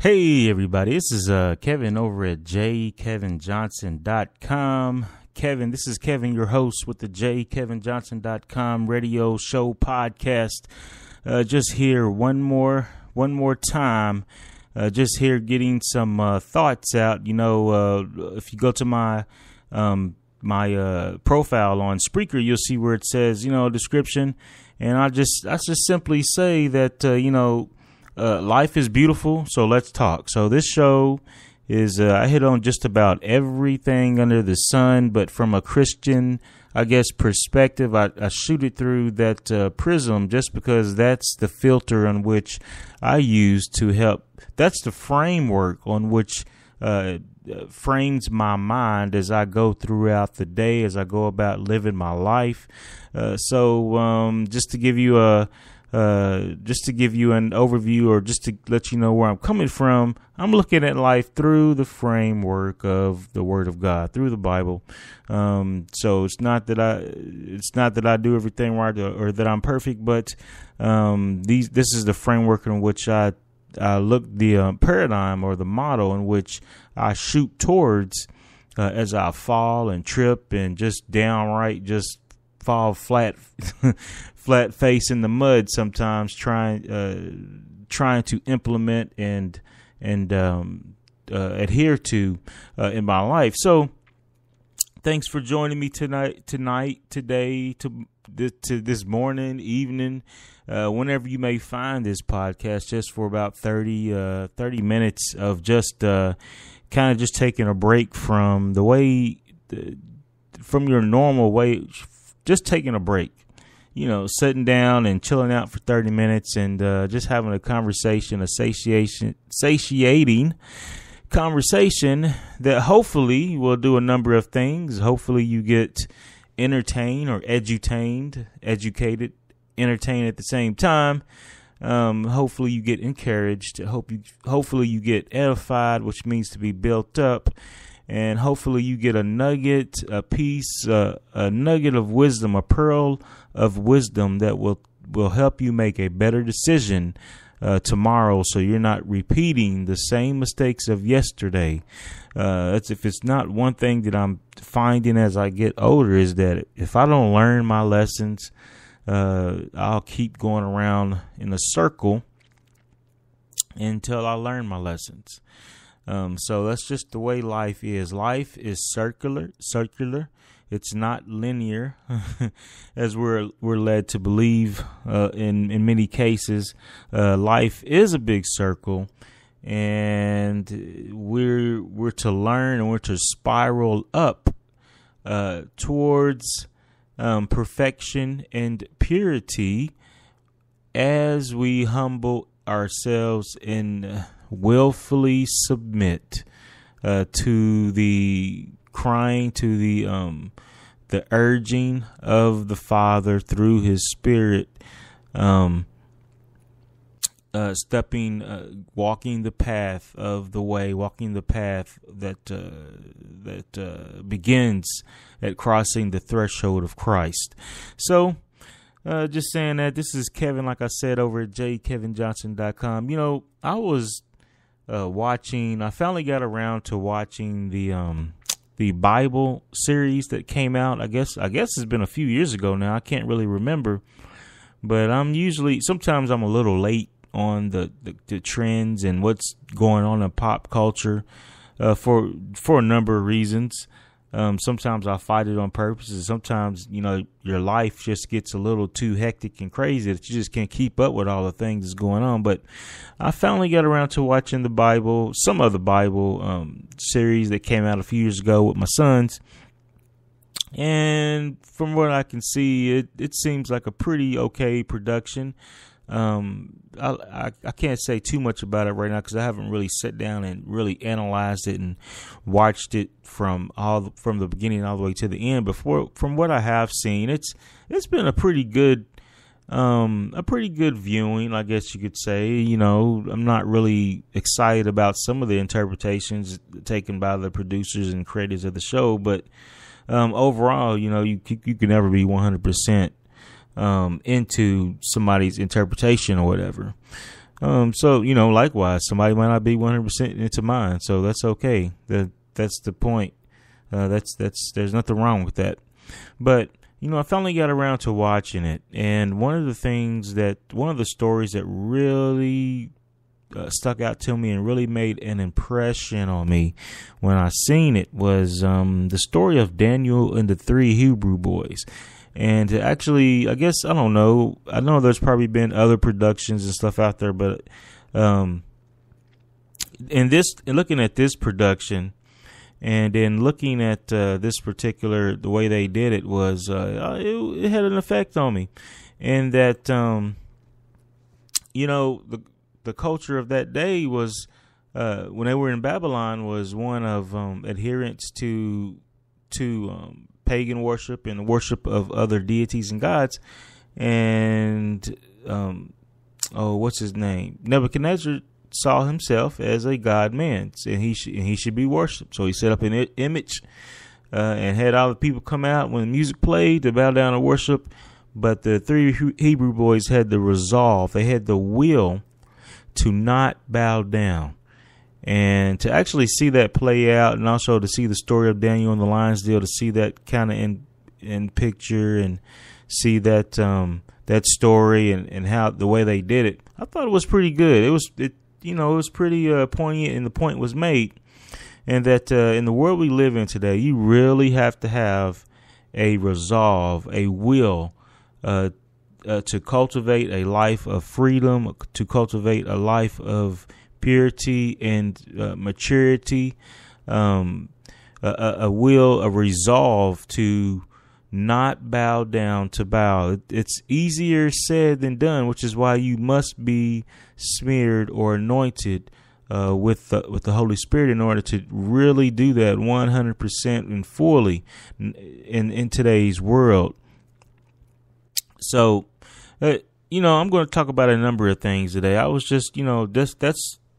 Hey everybody, this is Kevin over at jkevinjohnson.com. This is Kevin, your host with the jkevinjohnson.com radio show podcast. Just here one more time. Just here getting some thoughts out. You know, if you go to my profile on Spreaker, you'll see where it says, description. And I just simply say that, life is beautiful, so let's talk. So this show is, I hit on just about everything under the sun, but from a Christian, perspective, I shoot it through that prism just because that's the filter on which I use to help. That's the framework on which frames my mind as I go throughout the day, as I go about living my life. So just to give you an overview, or just to let you know where I'm coming from, I'm looking at life through the framework of the Word of God, through the Bible. So it's not that I do everything right or that I'm perfect, but this is the framework in which I look, the paradigm or the model in which I shoot towards as I fall and trip and just downright just fall flat face in the mud sometimes, trying to implement and adhere to in my life. So thanks for joining me today, to this morning, evening, whenever you may find this podcast, just for about 30 minutes of just kind of just taking a break from from your normal way, just taking a break. Sitting down and chilling out for 30 minutes and just having a conversation, a satiating conversation that hopefully will do a number of things. Hopefully you get entertained or educated, entertained at the same time. Hopefully you get encouraged. Hopefully you get edified, which means to be built up. And hopefully you get a nugget, a piece, a nugget of wisdom, a pearl of wisdom that will help you make a better decision tomorrow, so you're not repeating the same mistakes of yesterday. If it's not one thing that I'm finding as I get older, is that if I don't learn my lessons, I'll keep going around in a circle until I learn my lessons. So that's just the way life is. Life is circular. It's not linear, as we're led to believe. In many cases, life is a big circle, and we're to learn and we're to spiral up towards perfection and purity as we humble ourselves and willfully submit to the crying, to the urging of the Father through His Spirit, walking the path of the way, walking the path that begins at crossing the threshold of Christ. So, just saying that, this is Kevin, like I said, over at jkevinjohnson.com. I was I finally got around to watching the Bible series that came out. I guess it's been a few years ago now. I can't really remember, but sometimes I'm a little late on the trends and what's going on in pop culture for a number of reasons. Sometimes I fight it on purpose, and sometimes, your life just gets a little too hectic and crazy that you just can't keep up with all the things that's going on. But I finally got around to watching some of the Bible series that came out a few years ago with my sons. And from what I can see, it seems like a pretty okay production. I can't say too much about it right now because I haven't really sat down and really analyzed it and watched it from the beginning all the way to the end. But from what I have seen, it's been a pretty good viewing, I guess you could say. I'm not really excited about some of the interpretations taken by the producers and creators of the show, but overall, you can never be 100% into somebody's interpretation or whatever. So, likewise, somebody might not be 100% into mine, so that's okay. That's the point. There's nothing wrong with that. But, I finally got around to watching it, and one of the stories that really stuck out to me and really made an impression on me when I seen it was the story of Daniel and the three Hebrew boys. And to actually, I guess, I don't know. I know there's probably been other productions and stuff out there, but looking at this production and then looking at this particular, the way they did it was, it had an effect on me. And that, the culture of that day was, when they were in Babylon, was one of adherence to pagan worship and worship of other deities and gods. And what's his name? Nebuchadnezzar saw himself as a god man, and he should be worshipped. So he set up an image and had all the people come out when the music played to bow down and worship. But the three Hebrew boys had the resolve, they had the will to not bow down. And to actually see that play out, and also to see the story of Daniel and the lion's den, to see that kind of in picture, and see that that story and how the way they did it, I thought it was pretty good. It was pretty poignant, and the point was made. And that in the world we live in today, you really have to have a resolve, a will, to cultivate a life of freedom, to cultivate a life of purity and maturity, a will, a resolve to not bow down, to bow. It's easier said than done, which is why you must be smeared or anointed with the Holy Spirit in order to really do that 100% and fully in today's world. So, I'm going to talk about a number of things today. I was just,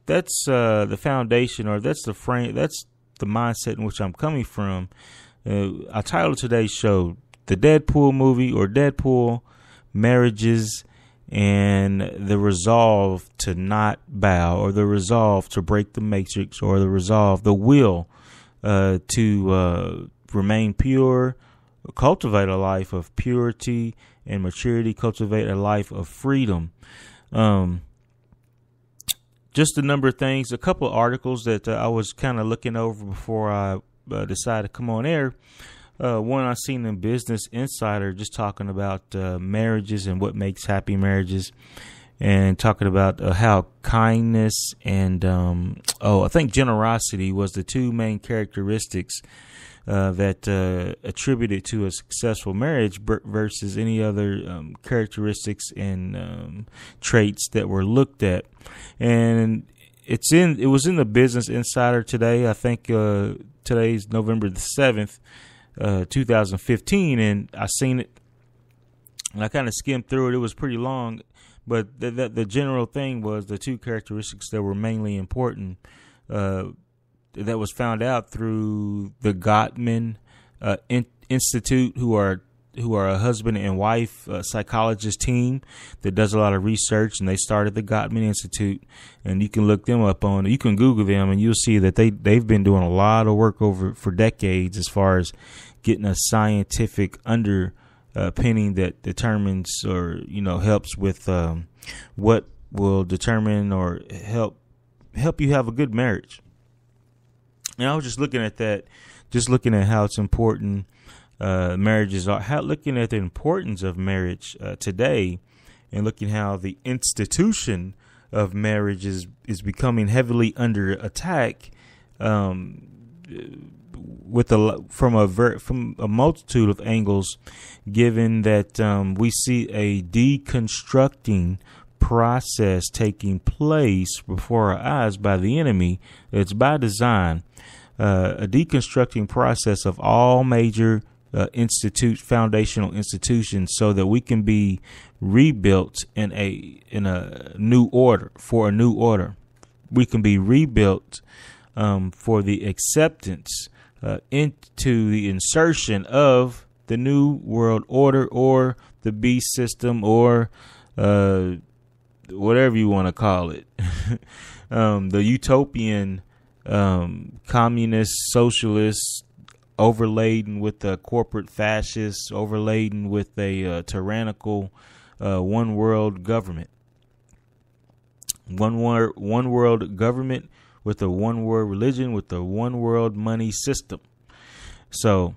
that's the foundation, or that's the frame, that's the mindset in which I'm coming from. I titled today's show The Deadpool Movie, or Deadpool, Marriages, and the Resolve to Not Bow, or the Resolve to Break the Matrix, or the will to remain pure, cultivate a life of purity and maturity, cultivate a life of freedom. Just a number of things, a couple of articles that I was kind of looking over before I decided to come on air. One I seen in Business Insider, just talking about marriages and what makes happy marriages, and talking about how kindness and I think generosity was the two main characteristics that attributed to a successful marriage versus any other characteristics and traits that were looked at. And it was in the Business Insider today. I think today's November the 7th, 2015, and I seen it, and I kind of skimmed through it. It was pretty long, but the general thing was the two characteristics that were mainly important that was found out through the Gottman Institute, who are a husband and wife psychologist team that does a lot of research, and they started the Gottman Institute, and you can look them up you can Google them, and you'll see that they've been doing a lot of work for decades as far as getting a scientific underpinning that determines or helps with what will determine or help you have a good marriage. And I was just looking at that, just looking at how it's important marriages are, looking at the importance of marriage today, and looking how the institution of marriage is becoming heavily under attack from a multitude of angles, given that we see a deconstructing process taking place before our eyes by the enemy. It's by design. A deconstructing process of all major foundational institutions, so that we can be rebuilt in a new order, for a new order. We can be rebuilt for the acceptance into the insertion of the new world order, or the beast system, or whatever you want to call it. The utopian, communist, socialist, overladen with the corporate fascists, overladen with a tyrannical one world government. One world government with a one world religion with a one world money system. So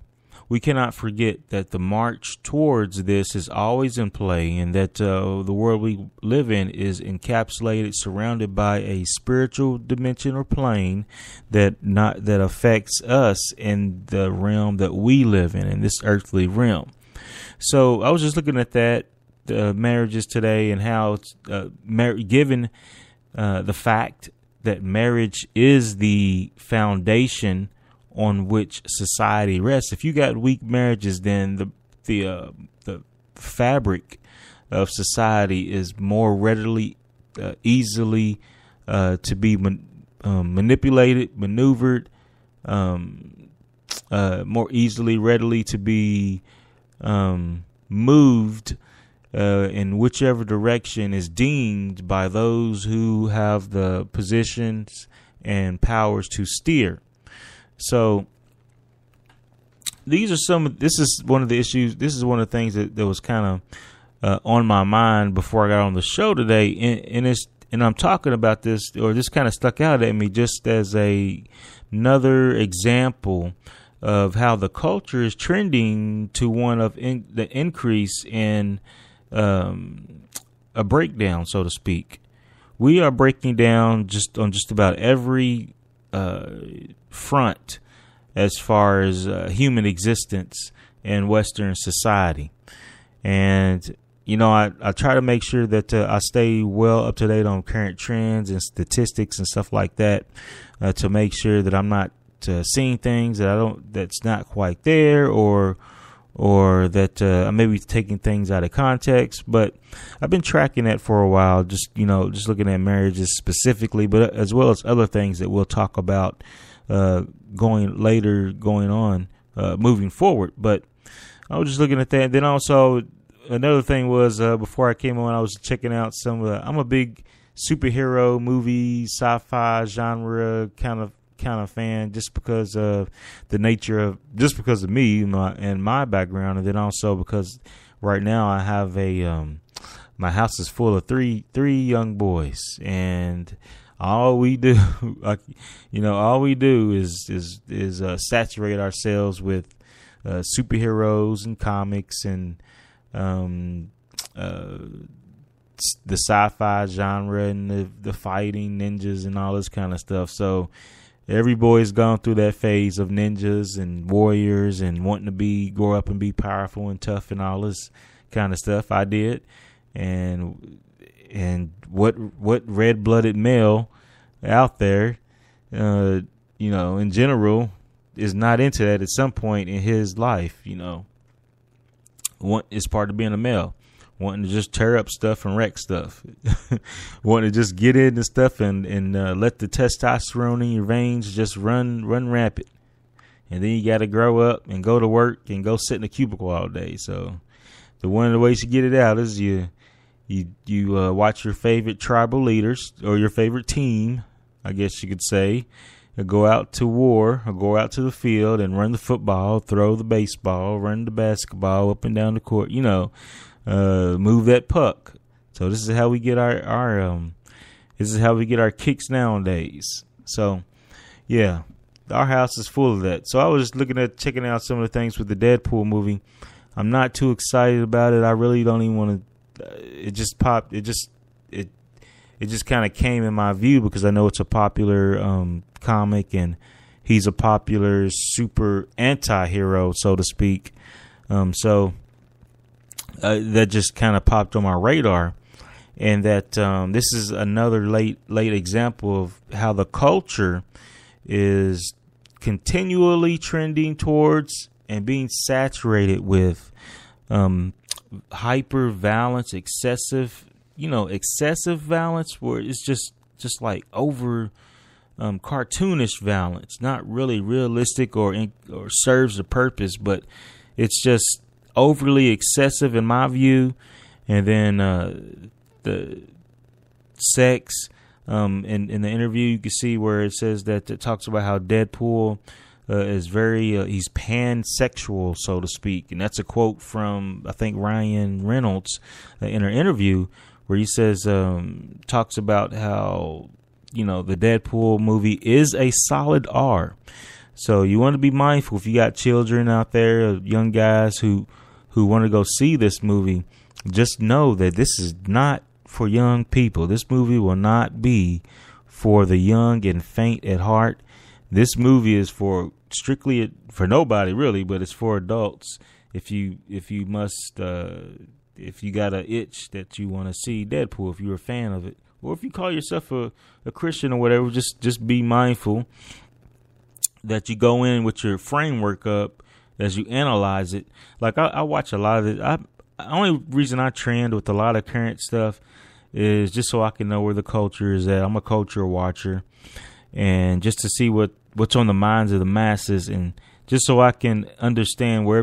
we cannot forget that the march towards this is always in play, and that the world we live in is encapsulated, surrounded by a spiritual dimension or plane that affects us in the realm that we live in this earthly realm. So I was just looking at that marriages today, and how it's given the fact that marriage is the foundation on which society rests. If you got weak marriages, then the fabric of society is more readily, easily to be manipulated, maneuvered, more easily, readily to be moved in whichever direction is deemed by those who have the positions and powers to steer. So this is one of the issues. This is one of the things that was kind of on my mind before I got on the show today. And I'm talking about this, or this kind of stuck out at me just as another example of how the culture is trending to one of the increase in a breakdown, so to speak. We are breaking down on just about every front as far as human existence in Western society. And, I try to make sure that I stay well up to date on current trends and statistics and stuff like that, to make sure that I'm not seeing things that's not quite there, or that I may be taking things out of context. But I've been tracking that for a while, just looking at marriages specifically, but as well as other things that we'll talk about going on, moving forward. But I was just looking at that. Then also another thing was, before I came on, I was checking out I'm a big superhero movie, sci-fi genre kind of fan, just because of the nature of, just because of me and my background. And then also because right now I have my house is full of three young boys, and all we do, is saturate ourselves with superheroes and comics and the sci-fi genre and the fighting ninjas and all this kind of stuff. So every boy's gone through that phase of ninjas and warriors and wanting to grow up and be powerful and tough and all this kind of stuff. I did, and what red-blooded male out there, in general, is not into that at some point in his life. It's part of being a male, wanting to just tear up stuff and wreck stuff, wanting to just get into stuff and let the testosterone in your veins just run rampant. And then you got to grow up and go to work and go sit in a cubicle all day. So one of the ways you get it out is you watch your favorite tribal leaders or your favorite team, I guess you could say, go out to war or go out to the field and run the football, throw the baseball, run the basketball up and down the court, move that puck. So this is how we get our kicks nowadays. So yeah, our house is full of that. So I was just checking out some of the things with the Deadpool movie. I'm not too excited about it. I really don't even want to. It just popped. It just kind of came in my view because I know it's a popular comic, and he's a popular super anti-hero, so to speak. So that just kind of popped on my radar, and that this is another late example of how the culture is continually trending towards and being saturated with hyper violence, excessive violence, where it's just like over cartoonish violence, not really realistic or serves a purpose, but it's just overly excessive in my view. And then sex. In the interview, you can see where it says that it talks about how Deadpool is he's pansexual, so to speak. And that's a quote from, I think, Ryan Reynolds in an interview where he says, talks about how, the Deadpool movie is a solid R. So you want to be mindful if you got children out there, young guys who want to go see this movie. Just know that this is not for young people. This movie will not be for the young and faint at heart. This movie is strictly for nobody really, but it's for adults. If you got an itch that you want to see Deadpool, if you're a fan of it, or if you call yourself a Christian or whatever, just be mindful that you go in with your framework up as you analyze it. Like I watch a lot of it. The only reason I trend with a lot of current stuff is just so I can know where the culture is at. I'm a culture watcher, and just to see what's on the minds of the masses, and just so I can understand where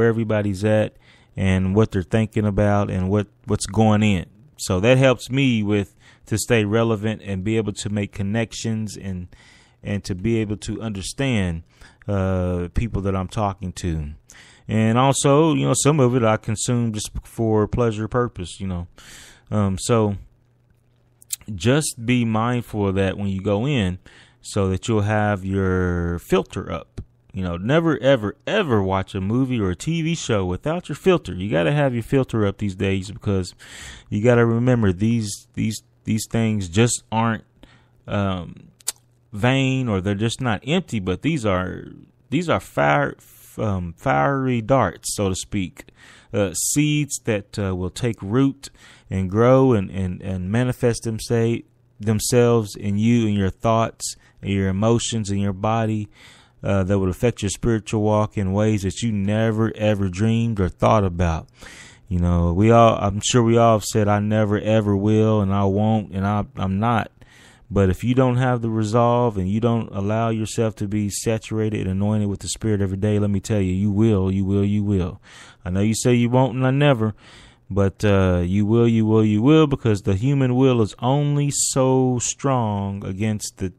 everybody's at and what they're thinking about and what's going in. So that helps me to stay relevant and be able to make connections and to be able to understand people that I'm talking to. And also, some of it I consume just for pleasure purpose, So just be mindful of that when you go in, so that you'll have your filter up. Never, ever, ever watch a movie or a TV show without your filter. You got to have your filter up these days, because you got to remember these things just aren't vain, or they're just not empty, but these are fiery darts, so to speak, seeds that will take root and grow and manifest themselves in you and your thoughts and your emotions and your body, that would affect your spiritual walk in ways that you never ever dreamed or thought about. I'm sure we all have said, I never ever will, and I won't, and I'm not. But if you don't have the resolve and you don't allow yourself to be saturated and anointed with the Spirit every day, let me tell you, you will. I know you say you won't and I never, but you will, because the human will is only so strong against the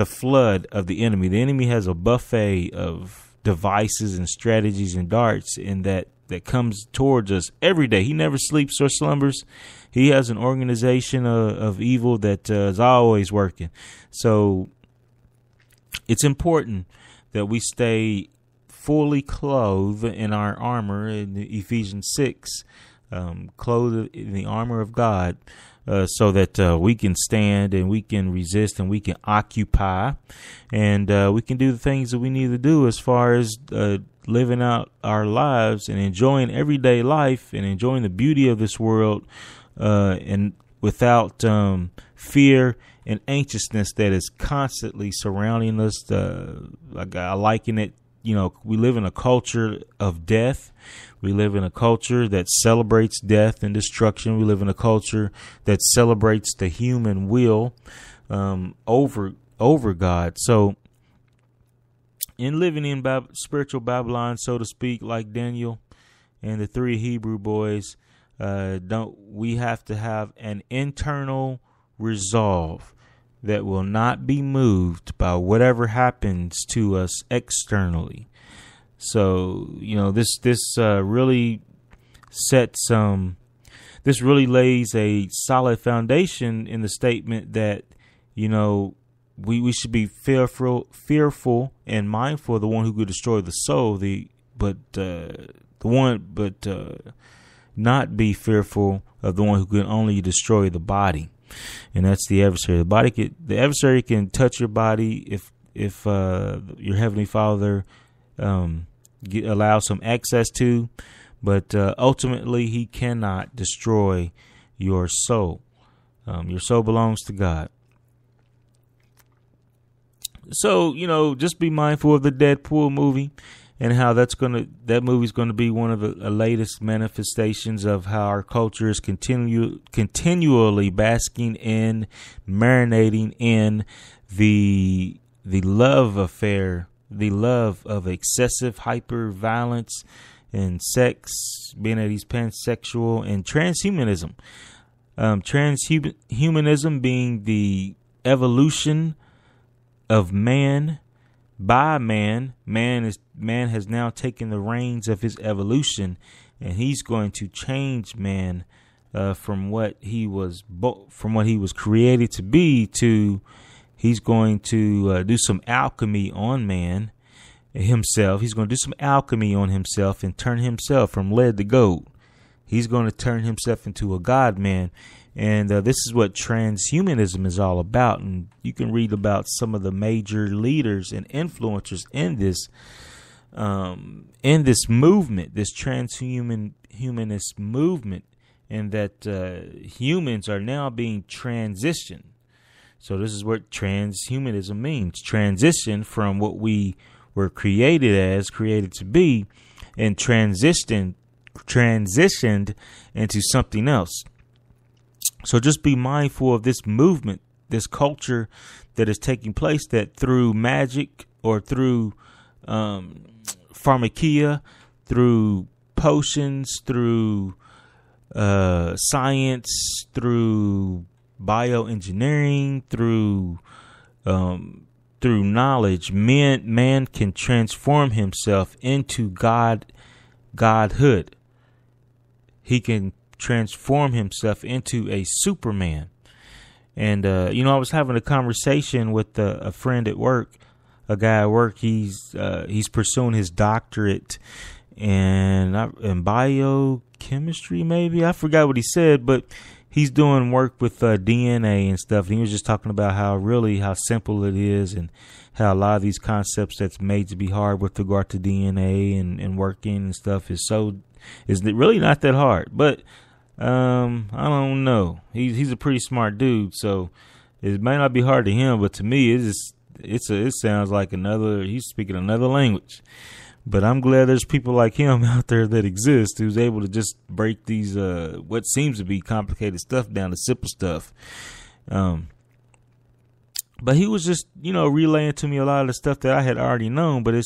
flood of the enemy. The enemy has a buffet of devices and strategies and darts in that comes towards us every day. He never sleeps or slumbers. He has an organization of evil that is always working. So it's important that we stay fully clothed in our armor in Ephesians 6, clothed in the armor of God, so that we can stand and we can resist and we can occupy, and we can do the things that we need to do as far as living out our lives and enjoying everyday life and enjoying the beauty of this world, and without fear and anxiousness that is constantly surrounding us. I liken it, we live in a culture of death. We live in a culture that celebrates death and destruction. We live in a culture that celebrates the human will over God. So in living in spiritual Babylon, so to speak, like Daniel and the three Hebrew boys, we have to have an internal resolve that will not be moved by whatever happens to us externally. So, this really this really lays a solid foundation in the statement that, we should be fearful and mindful of the one who could destroy the soul, but not be fearful of the one who can only destroy the body. And that's the adversary. The adversary can touch your body if your Heavenly Father allow some access to, but ultimately he cannot destroy your soul. Your soul belongs to God. So, just be mindful of the Deadpool movie and how that movie's going to be one of the latest manifestations of how our culture is continually basking in, marinating in the love affair, the love of excessive hyper violence and sex, being that he's pansexual, and transhumanism. Transhumanism being the evolution of man by man. Man has now taken the reins of his evolution, and he's going to change man from what he was created to be to he's going to do some alchemy on man himself. He's going to do some alchemy on himself and turn himself from lead to gold. He's going to turn himself into a God man. And this is what transhumanism is all about. And you can read about some of the major leaders and influencers in this movement, this transhumanist movement, and that humans are now being transitioned. So this is what transhumanism means: transition from what we were created to be, and transitioned into something else. So just be mindful of this movement, this culture that is taking place, that through magic or through pharmakia, through potions, through science, through bioengineering, through knowledge, man can transform himself into godhood. He can transform himself into a Superman. And I was having a conversation with a friend at work, a guy at work. He's pursuing his doctorate in biochemistry, maybe. I forgot what he said, but he's doing work with DNA and stuff. And he was just talking about how simple it is, and how a lot of these concepts that's made to be hard with regard to DNA and working and stuff is really not that hard. But I don't know. He's a pretty smart dude, so it may not be hard to him, but to me, it sounds like he's speaking another language. But I'm glad there's people like him out there that exist, who's able to just break these what seems to be complicated stuff down to simple stuff. But he was just relaying to me a lot of the stuff that I had already known. But it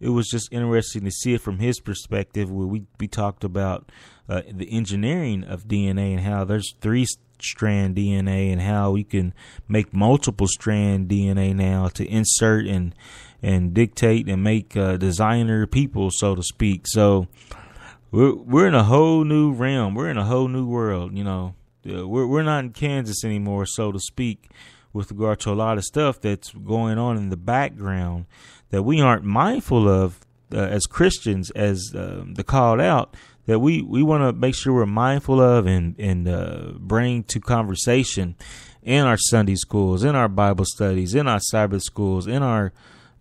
was just interesting to see it from his perspective, where we talked about the engineering of DNA and how there's 3-strand DNA and how we can make multiple strand DNA now to insert and dictate and make designer people, so to speak. So we're in a whole new realm. We're in a whole new world. We're not in Kansas anymore, so to speak, with regard to a lot of stuff that's going on in the background that we aren't mindful of as Christians, as the called out, that we want to make sure we're mindful of and bring to conversation in our Sunday schools, in our Bible studies, in our Sabbath schools, in our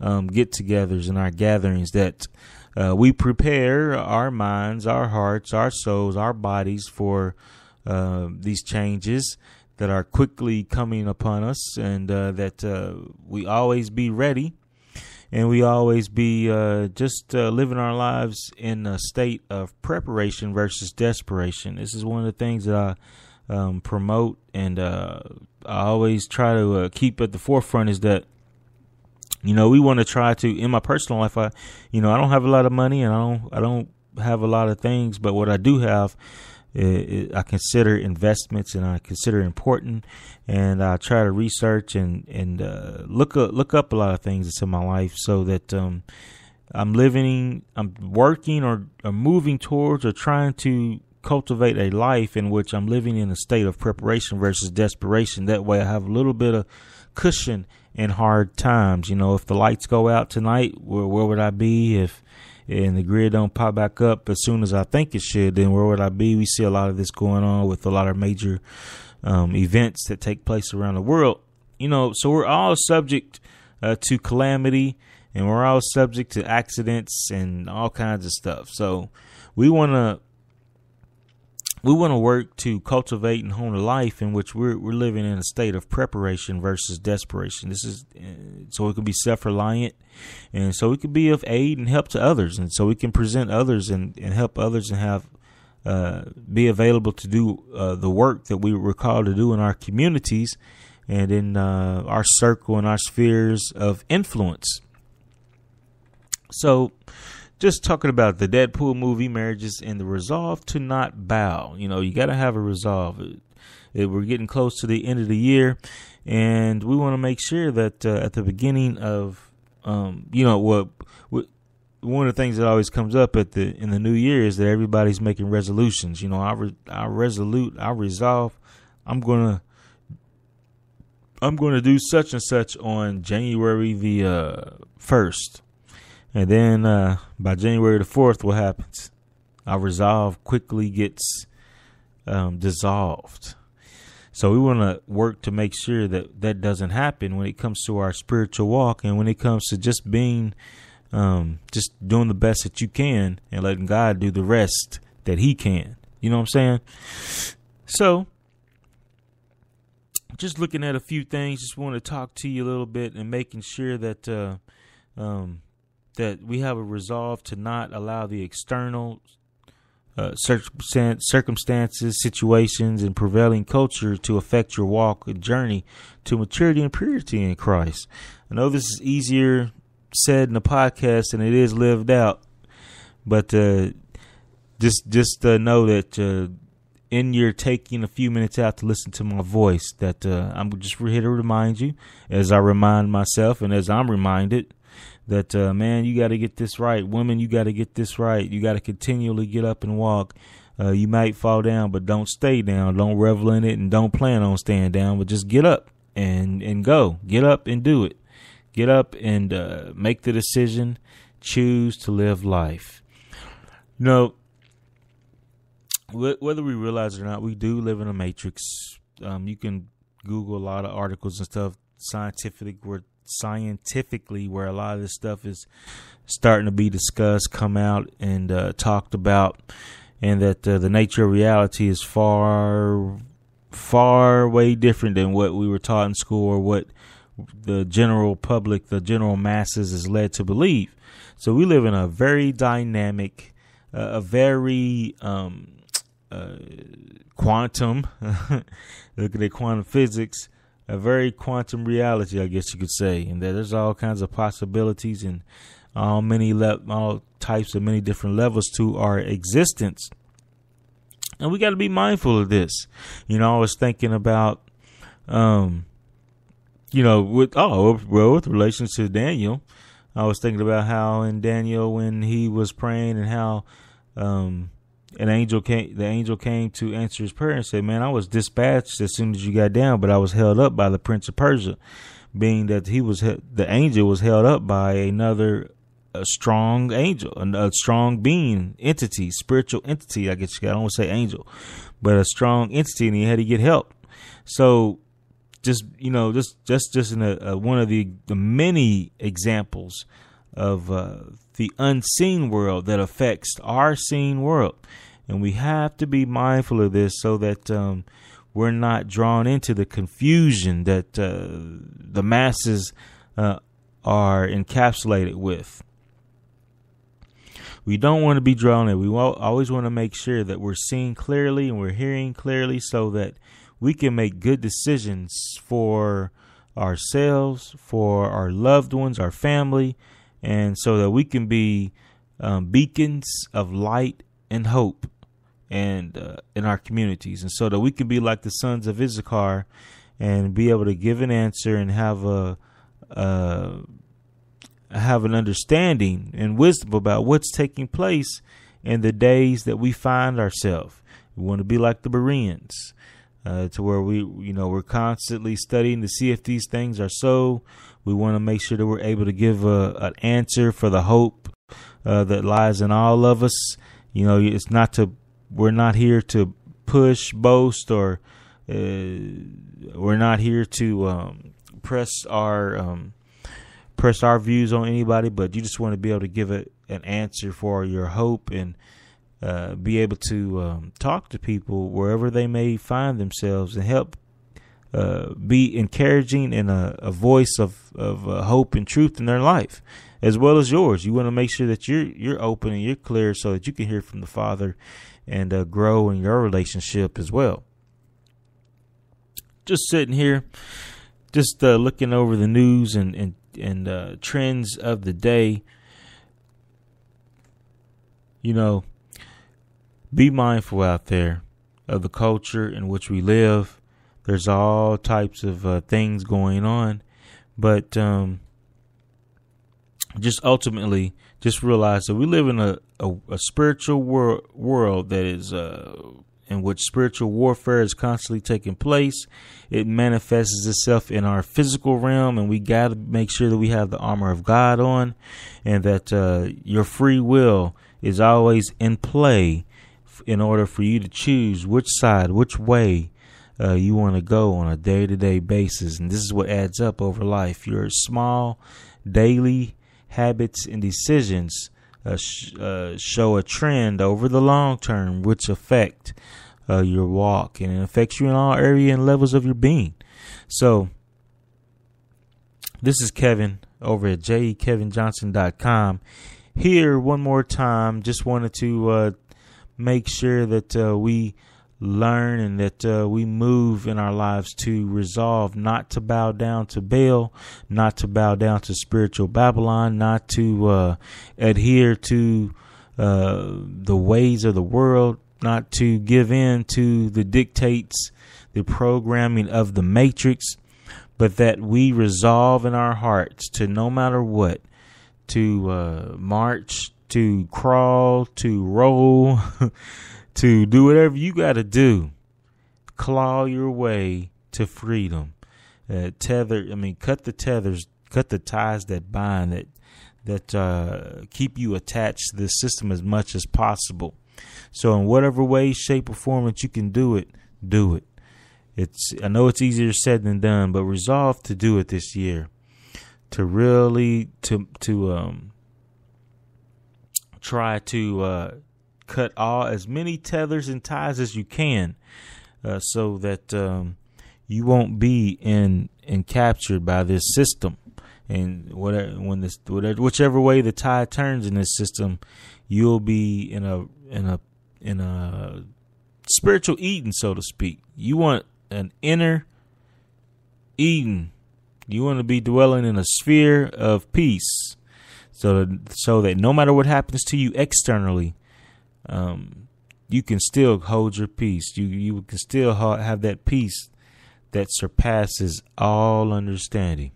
get-togethers and our gatherings, that we prepare our minds, our hearts, our souls, our bodies for these changes that are quickly coming upon us, and that we always be ready, and we always be living our lives in a state of preparation versus desperation. This is one of the things that I promote, and I always try to keep at the forefront, is that we want to try to, in my personal life, I don't have a lot of money, and I don't have a lot of things, but what I do have, I consider investments, and I consider important, and I try to research and look up a lot of things that's in my life, so that I'm working or moving towards or trying to cultivate a life in which I'm living in a state of preparation versus desperation. That way I have a little bit of cushion in hard times. If the lights go out tonight, where would I be? And the grid don't pop back up as soon as I think it should, then where would I be? We see a lot of this going on with a lot of major events that take place around the world. So we're all subject to calamity, and we're all subject to accidents and all kinds of stuff. So we want to work to cultivate and hone a life in which we're living in a state of preparation versus desperation. This is so we can be self-reliant, and so we can be of aid and help to others, and so we can present others and help others, and have be available to do the work that we were called to do in our communities and in our circle and our spheres of influence. So just talking about the Deadpool movie, marriages, and the resolve to not bow. You got to have a resolve. We're getting close to the end of the year, and we want to make sure that at the beginning of, one of the things that always comes up in the new year is that everybody's making resolutions. I resolve. I'm gonna do such and such on January the 1st, and then by January the 4th, what happens? Our resolve quickly gets dissolved. So we want to work to make sure that that doesn't happen when it comes to our spiritual walk, and when it comes to just being, just doing the best that you can and letting God do the rest that He can. You know what I'm saying? So, just looking at a few things, just want to talk to you a little bit and making sure that that we have a resolve to not allow the external circumstances, situations, and prevailing culture to affect your walk and journey to maturity and purity in Christ. I know this is easier said in a podcast than it is lived out, but just know that in your taking a few minutes out to listen to my voice, that I'm just here to remind you, as I remind myself and as I'm reminded, that, man, you got to get this right. Women, you got to get this right. You got to continually get up and walk. You might fall down, but don't stay down. Don't revel in it, and don't plan on staying down, but just get up and go. Get up and do it. Get up and make the decision. Choose to live life. Whether we realize it or not, we do live in a matrix. You can Google a lot of articles and stuff scientifically where a lot of this stuff is starting to be discussed, come out, and talked about, and that the nature of reality is far way different than what we were taught in school or what the general public, the general masses, is led to believe. So we live in a very dynamic, a very quantum, look at quantum physics, a very quantum reality, I guess you could say, and that there's all kinds of possibilities and all types of many different levels to our existence. And we got to be mindful of this. I was thinking about, with relation to Daniel, I was thinking about how in Daniel, when he was praying, and how the angel came to answer his prayer and said, man, I was dispatched as soon as you got down, but I was held up by the Prince of Persia, being that the angel was held up by a strong angel, a strong being, entity, spiritual entity, I guess I don't want to say angel, but a strong entity, and he had to get help. So just in one of the many examples of the unseen world that affects our seen world. And we have to be mindful of this so that we're not drawn into the confusion that the masses are encapsulated with. We don't want to be drawn in. We always want to make sure that we're seeing clearly and we're hearing clearly so that we can make good decisions for ourselves, for our loved ones, our family, and so that we can be beacons of light and hope and in our communities, and so that we can be like the sons of Issachar and be able to give an answer and have an understanding and wisdom about what's taking place in the days that we find ourselves. We want to be like the Bereans, to where we're constantly studying to see if these things are so. We want to make sure that we're able to give an answer for the hope that lies in all of us. We're not here to push, boast, or we're not here to press our views on anybody, but you just want to be able to give an answer for your hope and be able to talk to people wherever they may find themselves and help be encouraging and a voice of hope and truth in their life, as well as yours. You want to make sure that you're open and you're clear so that you can hear from the Father and grow in your relationship as well. Just sitting here, just looking over the news and trends of the day. you know, be mindful out there of the culture in which we live. There's all types of things going on, but just ultimately, just realize that we live in a spiritual world that is in which spiritual warfare is constantly taking place. It manifests itself in our physical realm, and we got to make sure that we have the armor of God on, and that your free will is always in play in order for you to choose which side, which way you want to go on a day-to-day basis. And this is what adds up over life. Your small daily habits and decisions show a trend over the long term, which affect your walk, and it affects you in all areas and levels of your being. So this is Kevin over at jkevinjohnson.com. Here one more time, just wanted to make sure that we learn and that we move in our lives to resolve not to bow down to Baal, not to bow down to spiritual Babylon, not to adhere to the ways of the world, not to give in to the dictates, the programming of the matrix, but that we resolve in our hearts to, no matter what, to march, to crawl, to roll, to do whatever you got to do. Claw your way to freedom. Cut the tethers, cut the ties that bind, that keep you attached to this system as much as possible. So in whatever way, shape, or form that you can do it, do it. I know it's easier said than done, but resolve to do it this year. To really try to cut as many tethers and ties as you can, so that you won't be captured by this system. And whichever way the tide turns in this system, you'll be in a spiritual Eden, so to speak. You want an inner Eden. You want to be dwelling in a sphere of peace, so that no matter what happens to you externally, you can still hold your peace. You can still have that peace that surpasses all understanding.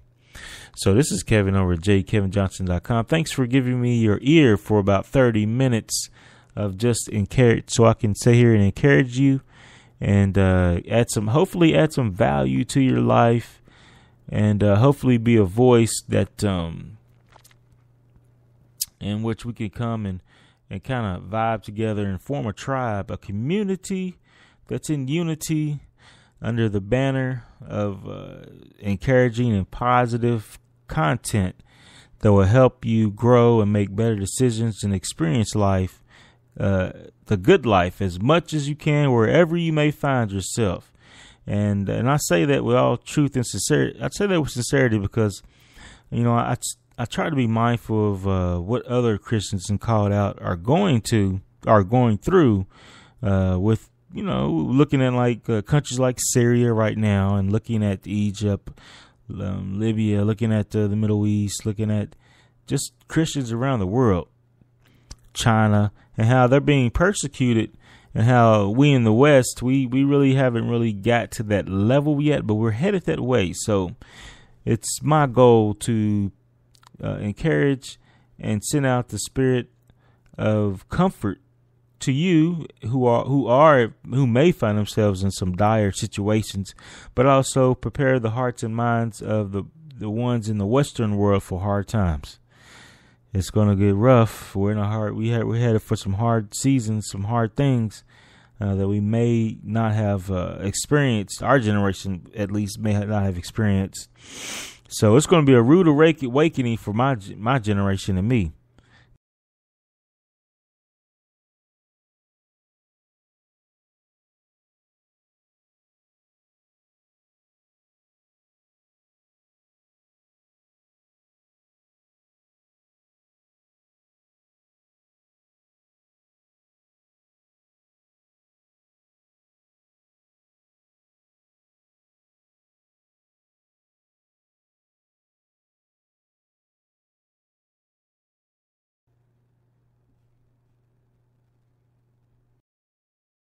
So this is Kevin over at jkevinjohnson.com. Thanks for giving me your ear for about 30 minutes of just encourage, so I can sit here and encourage you and hopefully add some value to your life, and hopefully be a voice that in which we can come and kind of vibe together and form a tribe, a community that's in unity under the banner of encouraging and positive content that will help you grow and make better decisions and experience life, the good life, as much as you can, wherever you may find yourself. And I say that with all truth and sincerity. I say that with sincerity because, I try to be mindful of what other Christians and called out are going through with, looking at countries like Syria right now, and looking at Egypt, Libya, looking at the Middle East, looking at just Christians around the world, China, and how they're being persecuted, and how we in the West, we really haven't really got to that level yet, but we're headed that way. So it's my goal to encourage and send out the spirit of comfort to you who may find themselves in some dire situations, but also prepare the hearts and minds of the ones in the Western world for hard times. It's going to get rough. We're headed for some hard seasons, some hard things that we may not have experienced. Our generation, at least, may not have experienced. So it's going to be a rude awakening for my generation and me.